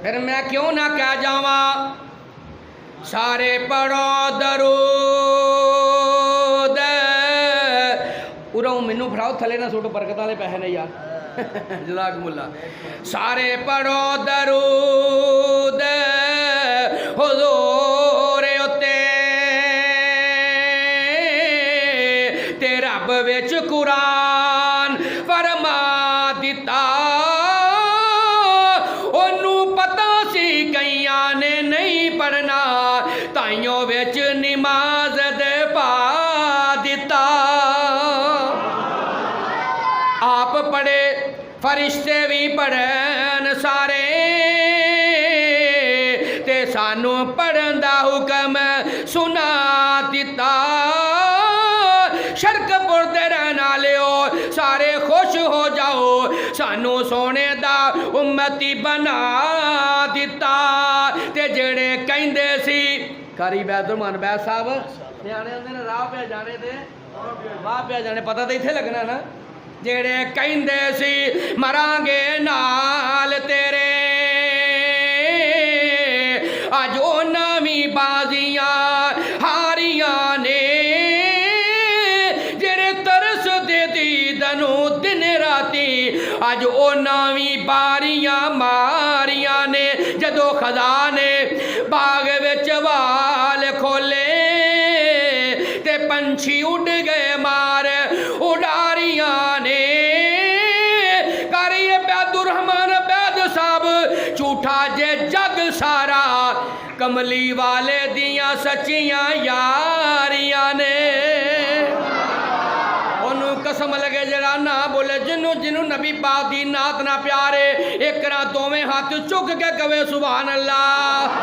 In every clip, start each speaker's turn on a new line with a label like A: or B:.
A: फिर मैं क्यों ना कह जावा सारे पढ़ो दरूद उरा मैनू फड़ाओ थले ना सुट बरकत वाले पैसे ने यार जज़ाकुमुल्लाह सारे पढ़ो दरूद हुज़ूर उत्ते ते रब विच कुरान फरमा दिता पढ़ना ताइयों विच नमाज दे पा दिता आप पढ़े फरिश्ते भी पढ़न सारे ते सानू पढ़न दा हुक्म सुना दिता शरकपुर दे रहन वालेओ सारे खुश हो जाओ सानू सोने दा उम्मती बना दिता ते जेड़े कहंदे सी कारी बैदुरमान बैद साहब न्याणे होंदे ने राह पे जाने ते वाह पे जाने पता तो इत्थे लगना ना जेड़े कहंदे सी मरांगे नाल तेरे अज ओ नवीं बाजियां हारियां ने जेड़े तरस दे दीदनू दिन राती अज ओ नवीं बारियां मारियां ने जदों खजाने बाग विच वाल खोले ते पंछी उड़ गए मार उडारियां ने करिए बैदुररहमान बैद साहब झूठा जे जग सारा कमली वाले दियां सच्चियां यारियां ने कसम लगे जरा ना बोले जिन्नू जिन्नू नबी पाक दी नात ना प्यारे एक ना दोवें हाथ चुक के कवे सुभान अल्लाह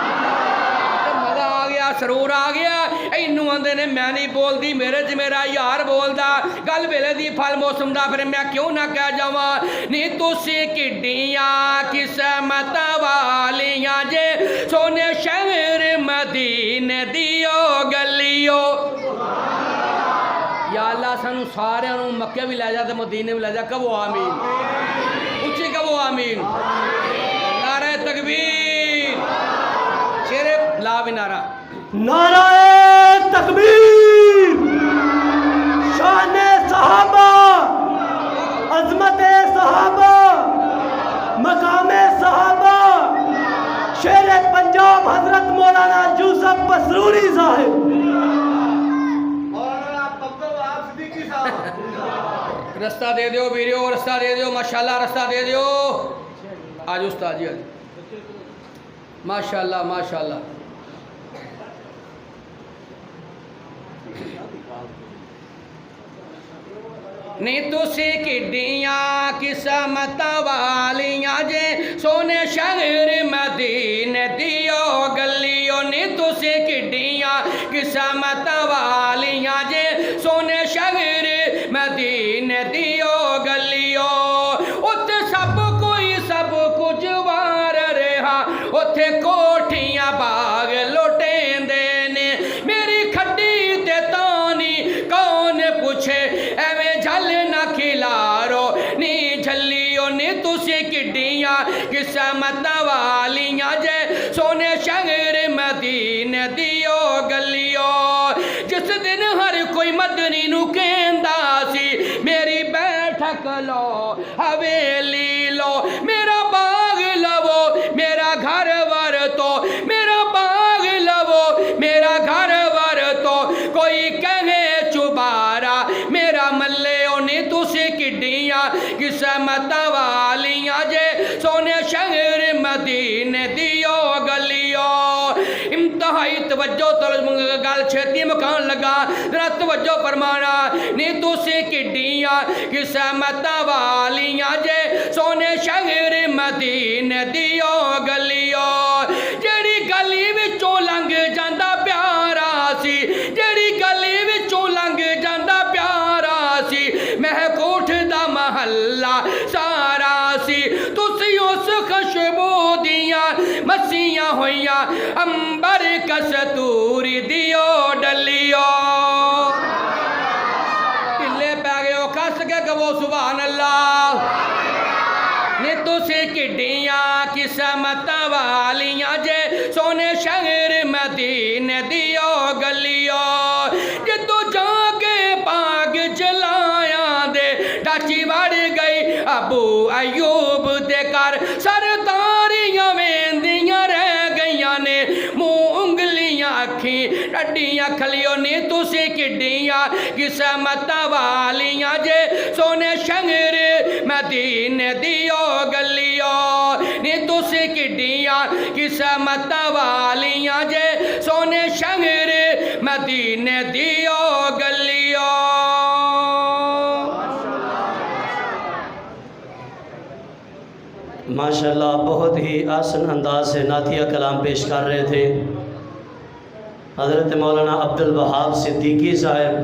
A: मजा आ गया सरूर आ गया इनू आंदे ने मैं नहीं बोलती मेरे च मेरा यार बोलदा गल वेले दी फल मौसम दा फिर मैं क्यों ना कह जावा नी तुसी किड्डियां किस्मत वालियां जे सोने शहर मदीने दियो गलियो या अल्लाह सानू सारियां नू मक्के भी लै जा ते मदीने भी लै जा कहो आमीन उच्ची कहो आमीन नारे तकबीर शेरे ला भी नारा
B: नारे तकबीर शान सहाबा अजमत सहाबा मकाम सहाबा शेर पंजाब हजरत मौलाना यूसुफ पसरूरी साहिब
A: रास्ता दे दियो वीडियो रास्ता दे दियो माशाल्लाह रास्ता दे दियो आज उस्ताद जी आज माशाल्लाह माशाल्लाह नी तुसी किड्डियां किस्मत वालियां जे सोने शहर मदीने दियो गलियो नी तुसी किड्डियां किस्मत वालियां जे सोने शहर मदीने दियो गलियो उत्थे सब कोई सब कुछ वार रहा उत्थे कोठियां बाग लुटेंदे ने मेरी खड्डी ते तानी कौन पुछे एवें झल ना खिलारो नी झलियो नी तुसी किड्डियां किस्मत वालियां जे सोने शहर मदीने दियो गलियो जिस दिन हर कोई मदनी नू कहंदा सी मेरी बैठक लो हवेली लो मेरा बाग लवो मेरा घर वर तो मेरा बाग लवो मेरा घर वर तो कोई कहे चुबारा मेरा मल्ले ओनी तुसी किड्डियां किस्मत वालियां जे सोने शहर मदीने दियो गलियो इंतहाई तवज्जो गल छेती मकान लगा जरा तवज्जो फरमाना नी तुसी किड्डियां किस्मत वालियां जे सोने शहर मदीने दियो गलियो जेड़ी गली विचों लंघ जांदा प्यारा सी जेड़ी गली विचों लंघ जांदा प्यारा सी महकोठ दा महल्ला सारा सी तुसी उस खुशबू दियां मसीयां होइयां अंबर कस्तूरी दियो डलियो ढिले पै गए कस के कहो सुभान अल्लाह नी तुसी तुसी किड्डियां किस्मत वालियां जे सोने शहर मदीने दियो गलियो जितू जाके पाग जलाया दे डाची वड़ गई अबू अयूब दे कर सरदारियां वेंदियां रह गईयां ने मुंह उंगलियां अखी डड्डियां खलियो नी तुसी किड्डियां किस्मत वालियां जे सोने शहर मदीने दियो गलियो नी तुसी किड्डियां किस्मत वालियां जे सोने शहर मदीने दियो गलियो।
B: माशाल्लाह बहुत ही आसान अंदाज से नातिया कलाम पेश कर रहे थे हज़रत मौलाना अब्दुल वहाब सिद्दीकी साहब।